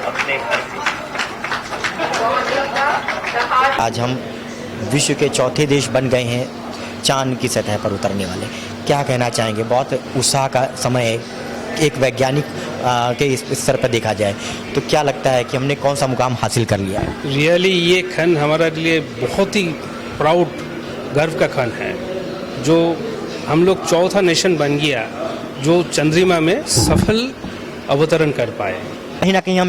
अपने घर से। आज हम विश्व के चौथे देश बन गए हैं चांद की सतह पर उतरने वाले। क्या कहना चाहेंगे? बहुत उत्साह का समय है एक वैज्ञानिक के इस स्तर पर देखा जाए तो क्या लगता है कि हमने कौन सा मुकाम हासिल कर लिया? रियली ये क्षण हमारे लिए बहुत ही प्राउड गर्व का क्षण है जो हम लोग चौथा नेशन बन गया जो चंद्रमा में सफल अवतरण कर पाए। कहीं ना कहीं हम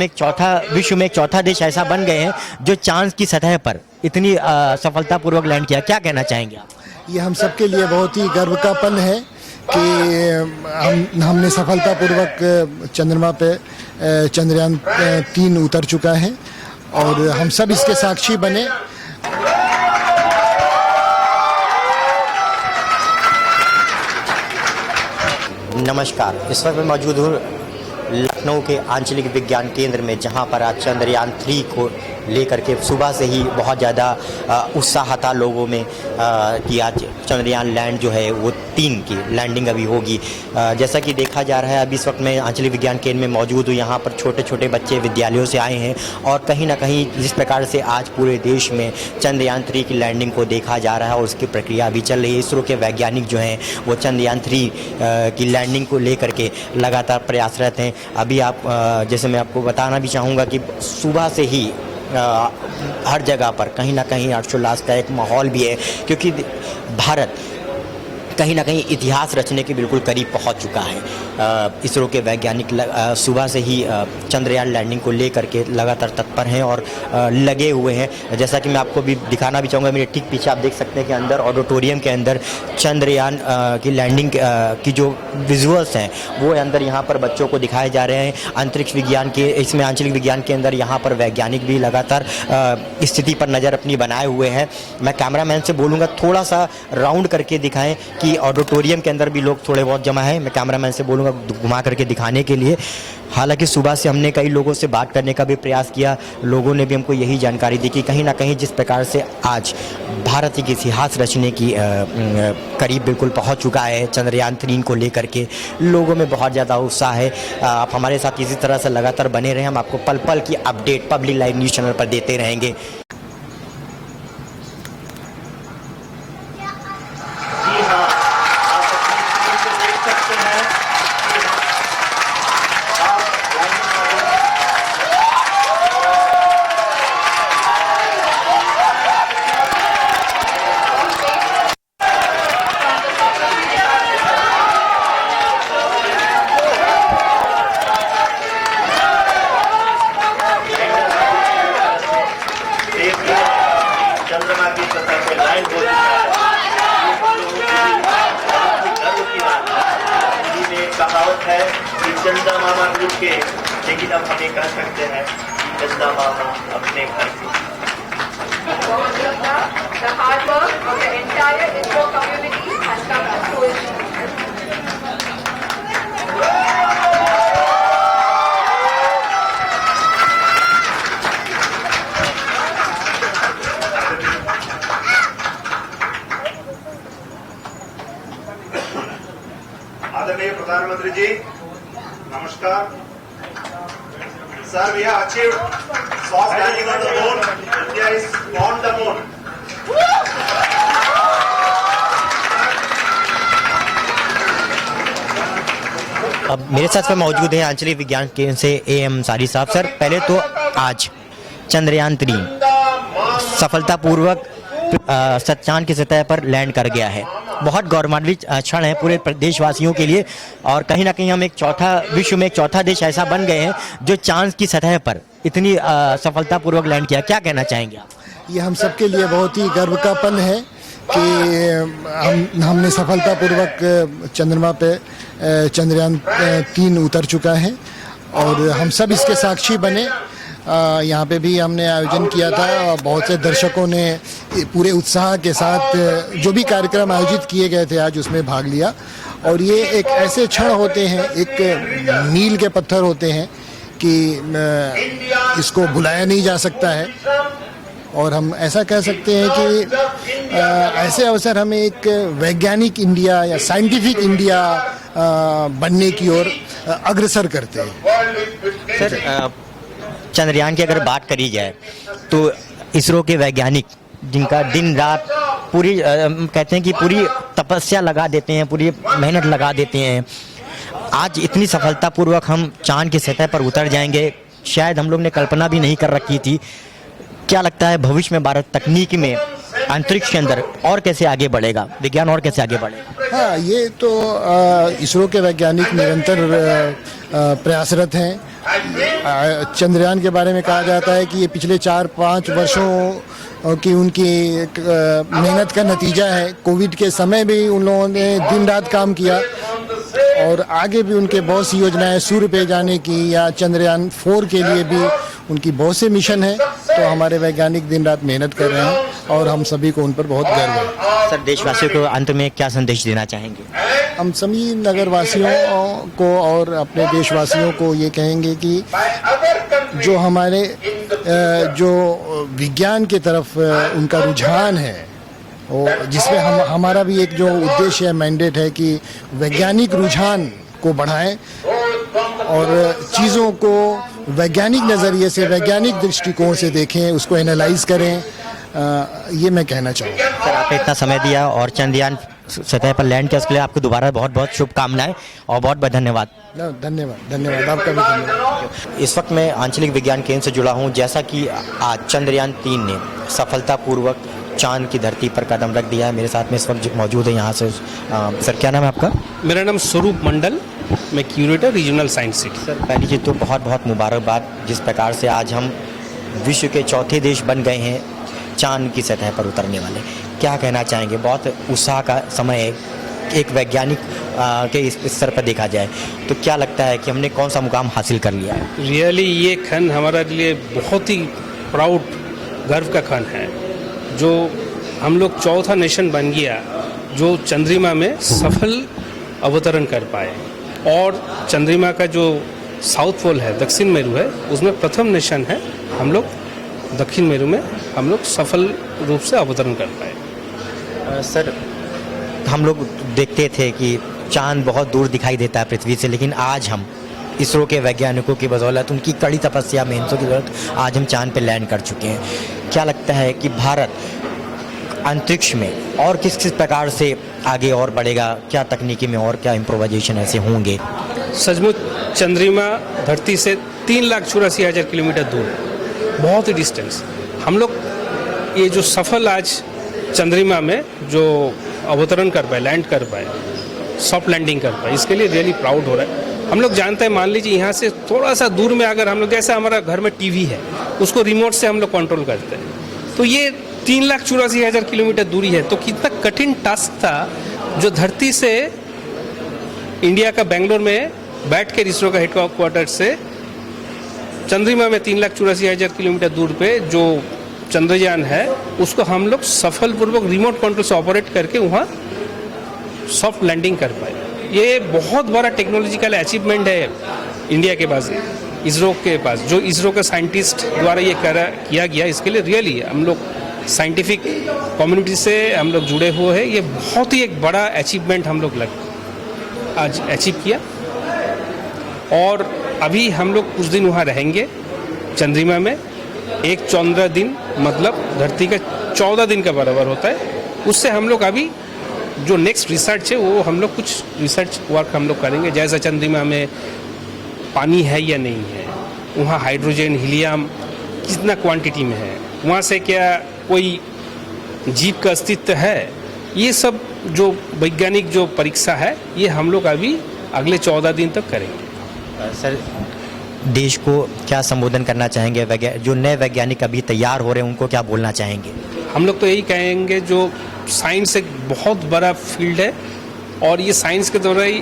विश्व में एक चौथा देश ऐसा बन गए हैं जो चांद की सतह पर इतनी सफलतापूर्वक लैंड किया। क्या कहना चाहेंगे आप? ये हम सबके लिए बहुत ही गर्व का पल है कि हमने सफलतापूर्वक चंद्रमा पे चंद्रयान 3 उतर चुका है और हम सब इसके साक्षी बने। नमस्कार, इस वक्त मैं मौजूद हूँ लखनऊ के आंचलिक विज्ञान केंद्र में, जहाँ पर आज चंद्रयान 3 को लेकर के सुबह से ही बहुत ज़्यादा उत्साह था लोगों में कि आज चंद्रयान लैंड जो है वो 3 की लैंडिंग अभी होगी। जैसा कि देखा जा रहा है अभी इस वक्त मैं आंचलिक विज्ञान केंद्र में मौजूद हूँ। यहाँ पर छोटे छोटे बच्चे विद्यालयों से आए हैं और कहीं ना कहीं जिस प्रकार से आज पूरे देश में चंद्रयान 3 की लैंडिंग को देखा जा रहा है और उसकी प्रक्रिया अभी चल रही है। इसरो के वैज्ञानिक जो हैं वो चंद्रयान 3 की लैंडिंग को लेकर के लगातार प्रयासरत हैं। अभी आप जैसे मैं आपको बताना भी चाहूँगा कि सुबह से ही हर जगह पर कहीं ना कहीं हर्षोल्लास का एक माहौल भी है, क्योंकि भारत कहीं ना कहीं इतिहास रचने के बिल्कुल करीब पहुंच चुका है। इसरो के वैज्ञानिक सुबह से ही चंद्रयान लैंडिंग को लेकर के लगातार तत्पर हैं और लगे हुए हैं। जैसा कि मैं आपको भी दिखाना भी चाहूँगा, मेरे ठीक पीछे आप देख सकते हैं कि अंदर ऑडिटोरियम के अंदर चंद्रयान की लैंडिंग की जो विजुअल्स हैं वो अंदर यहाँ पर बच्चों को दिखाए जा रहे हैं। अंतरिक्ष विज्ञान के इसमें आंचलिक विज्ञान के अंदर यहाँ पर वैज्ञानिक भी लगातार स्थिति पर नज़र अपनी बनाए हुए हैं। मैं कैमरामैन से बोलूँगा थोड़ा सा राउंड करके दिखाएँ कि ऑडिटोरियम के अंदर भी लोग थोड़े बहुत जमा हैं। मैं कैमरामैन से बोलूँगा घुमा करके दिखाने के लिए। हालांकि सुबह से हमने कई लोगों से बात करने का भी प्रयास किया, लोगों ने भी हमको यही जानकारी दी कि कहीं ना कहीं जिस प्रकार से आज भारत के इतिहास रचने की करीब बिल्कुल पहुंच चुका है चंद्रयान 3 को लेकर के, लोगों में बहुत ज़्यादा उत्साह है। आप हमारे साथ इसी तरह से लगातार बने रहें, हम आपको पल पल की update public live news channel पर देते रहेंगे। चंद्रमा की सतह पर लैंड हो चुका है। गर्व की बात है। हिंदी में एक कहावत है कि चंदा मामा ग्रुप के, लेकिन अब हम ये कह सकते हैं कि चंदा मामा अपने घर से। The hard work of the entire ISRO community has come to fruition. आदरणीय प्रधानमंत्री जी नमस्कार। Sir, we have achieved soft landing on the moon. India is on the moon. अब मेरे साथ में मौजूद हैं आंचलिक विज्ञान केंद्र से AM सारी साहब। सर, पहले तो आज चंद्रयान 3 सफलतापूर्वक चांद की सतह पर लैंड कर गया है। बहुत गौरवान्वित क्षण है पूरे देशवासियों के लिए और कहीं ना कहीं हम विश्व में एक चौथा देश ऐसा बन गए हैं जो चांद की सतह पर इतनी सफलतापूर्वक लैंड किया। क्या कहना चाहेंगे आप? ये हम सबके लिए बहुत ही गर्व का पल है कि हमने सफलतापूर्वक चंद्रमा पे चंद्रयान 3 उतर चुका है और हम सब इसके साक्षी बने। यहाँ पे भी हमने आयोजन किया था और बहुत से दर्शकों ने पूरे उत्साह के साथ जो भी कार्यक्रम आयोजित किए गए थे आज उसमें भाग लिया। और ये एक ऐसे क्षण होते हैं, एक मील के पत्थर होते हैं कि इसको भुलाया नहीं जा सकता है। और हम ऐसा कह सकते हैं कि ऐसे अवसर हमें एक वैज्ञानिक इंडिया या साइंटिफिक इंडिया बनने की ओर अग्रसर करते हैं। सर, चंद्रयान की अगर बात करी जाए तो इसरो के वैज्ञानिक जिनका दिन रात पूरी कहते हैं कि पूरी तपस्या लगा देते हैं, पूरी मेहनत लगा देते हैं, आज इतनी सफलतापूर्वक हम चांद की सतह पर उतर जाएंगे, शायद हम लोग ने कल्पना भी नहीं कर रखी थी। क्या लगता है भविष्य में भारत तकनीक में अंतरिक्ष के अंदर और कैसे आगे बढ़ेगा, विज्ञान और कैसे आगे बढ़ेगा? हाँ, ये तो इसरो के वैज्ञानिक निरंतर प्रयासरत हैं। चंद्रयान के बारे में कहा जाता है कि ये पिछले 4-5 वर्षों की उनकी मेहनत का नतीजा है। कोविड के समय भी उन लोगों ने दिन रात काम किया और आगे भी उनके बहुत सी योजनाएं, सूर्य पे जाने की या चंद्रयान 4 के लिए भी उनकी बहुत से मिशन है। तो हमारे वैज्ञानिक दिन रात मेहनत कर रहे हैं और हम सभी को उन पर बहुत गर्व है। सर, देशवासियों को अंत में क्या संदेश देना चाहेंगे? हम सभी नगरवासियों को और अपने देशवासियों को ये कहेंगे कि जो हमारे जो विज्ञान की तरफ उनका रुझान है, और जिसमें हमारा भी एक जो उद्देश्य है, मैंडेट है कि वैज्ञानिक रुझान को बढ़ाएं और चीज़ों को वैज्ञानिक नज़रिए से, वैज्ञानिक दृष्टिकोण से देखें, उसको एनालाइज करें। ये मैं कहना चाहूँगा। सर, आपने इतना समय दिया और चंद्रयान सतह पर लैंड किया, उसके लिए आपको दोबारा बहुत बहुत शुभकामनाएं और बहुत बहुत धन्यवाद। धन्यवाद आपका भी धन्यवाद। इस वक्त मैं आंचलिक विज्ञान केंद्र से जुड़ा हूं। जैसा कि आज चंद्रयान 3 ने सफलतापूर्वक चांद की धरती पर कदम रख दिया है। मेरे साथ में इस वक्त मौजूद है यहाँ से सर, क्या नाम है आपका? मेरा नाम स्वरूप मंडल, मैं curator regional science city. Sir, पहली चीज़ तो बहुत बहुत मुबारकबाद, जिस प्रकार से आज हम विश्व के चौथे देश बन गए हैं चांद की सतह पर उतरने वाले। क्या कहना चाहेंगे? बहुत उत्साह का समय है एक वैज्ञानिक के इस स्तर पर देखा जाए तो क्या लगता है कि हमने कौन सा मुकाम हासिल कर लिया है? रियली ये क्षण हमारे लिए बहुत ही प्राउड, गर्व का क्षण है, जो हम लोग चौथा नेशन बन गया जो चंद्रमा में सफल अवतरण कर पाए। और चंद्रमा का जो साउथ पोल है, दक्षिण मेरु है, उसमें प्रथम नेशन है हम लोग, दक्षिण मेरु में हम लोग सफल रूप से अवतरण कर पाए। सर, हम लोग देखते थे कि चांद बहुत दूर दिखाई देता है पृथ्वी से, लेकिन आज हम इसरो के वैज्ञानिकों की बदौलत, उनकी कड़ी तपस्या, मेहनतों की बदौलत आज हम चांद पे लैंड कर चुके हैं। क्या लगता है कि भारत अंतरिक्ष में और किस किस प्रकार से आगे और बढ़ेगा? क्या तकनीकी में और क्या इम्प्रोवाइजेशन ऐसे होंगे? सचमुच चंद्रमा धरती से 3,84,000 किलोमीटर दूर है, बहुत ही डिस्टेंस। हम लोग ये जो सफल आज चंद्रमा में जो अवतरण कर पाए, लैंड कर पाए, सॉफ्ट लैंडिंग कर पाए, इसके लिए रियली प्राउड हो रहा है। हम लोग जानते हैं, मान लीजिए यहाँ से थोड़ा सा दूर में अगर हम लोग, जैसे हमारा घर में टीवी है, उसको रिमोट से हम लोग कंट्रोल करते हैं, तो ये 3,84,000 किलोमीटर दूरी है। तो कितना कठिन टास्क था जो धरती से इंडिया का बेंगलोर में बैठ कर इसरो का हेडक्वार्टर से चंद्रमा में 3,84,000 किलोमीटर दूर पे जो चंद्रयान है, उसको हम लोग सफलपूर्वक रिमोट कंट्रोल से ऑपरेट करके वहाँ सॉफ्ट लैंडिंग कर पाए। ये बहुत बड़ा टेक्नोलॉजिकल अचीवमेंट है इंडिया के पास, इसरो के पास, जो इसरो के साइंटिस्ट द्वारा ये किया गया। इसके लिए रियली हम लोग साइंटिफिक कम्युनिटी से हम लोग जुड़े हुए हैं। ये बहुत ही एक बड़ा अचीवमेंट हम लोग आज अचीव किया। और अभी हम लोग कुछ दिन वहाँ रहेंगे चंद्रमा में। एक चंद्र दिन मतलब धरती का 14 दिन का बराबर होता है। उससे हम लोग अभी जो नेक्स्ट रिसर्च है वो हम लोग कुछ रिसर्च वर्क हम लोग करेंगे, जैसा चंद्रमा में पानी है या नहीं है, वहाँ हाइड्रोजन, हीलियम कितना क्वांटिटी में है, वहाँ से क्या कोई जीव का अस्तित्व है, ये सब जो वैज्ञानिक जो परीक्षा है ये हम लोग अभी अगले 14 दिन तक करेंगे। सर, देश को क्या संबोधन करना चाहेंगे? जो नए वैज्ञानिक अभी तैयार हो रहे हैं उनको क्या बोलना चाहेंगे? हम लोग तो यही कहेंगे, जो साइंस एक बहुत बड़ा फील्ड है और ये साइंस के द्वारा ही,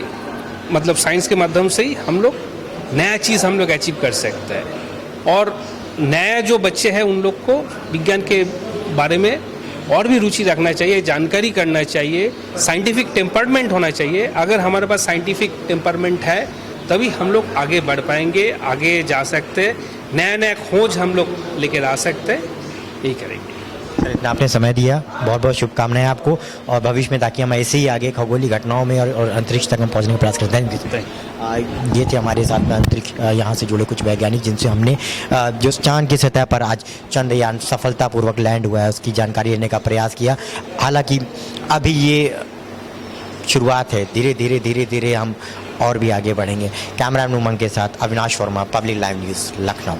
मतलब साइंस के माध्यम से ही हम लोग नया चीज़ हम लोग अचीव कर सकते हैं। और नया जो बच्चे हैं उन लोग को विज्ञान के बारे में और भी रुचि रखना चाहिए, जानकारी करना चाहिए, साइंटिफिक टेम्परमेंट होना चाहिए। अगर हमारे पास साइंटिफिक टेम्परमेंट है तभी हम लोग आगे बढ़ पाएंगे, आगे जा सकते हैं, नया नया खोज हम लोग लेकर आ सकते हैं। यही करेंगे। सर इतना आपने समय दिया, बहुत बहुत शुभकामनाएं आपको और भविष्य में ताकि हम ऐसे ही आगे खगोलीय घटनाओं में और अंतरिक्ष तक हम पहुंचने का प्रयास करते हैं। ये थे हमारे साथ में अंतरिक्ष यहाँ से जुड़े कुछ वैज्ञानिक जिनसे हमने जो चांद की सतह पर आज चंद्रयान सफलतापूर्वक लैंड हुआ है उसकी जानकारी लेने का प्रयास किया। हालांकि अभी ये शुरुआत है, धीरे धीरे हम और भी आगे बढ़ेंगे। कैमरा उमंग के साथ Avinash Verma, public live news, Lucknow.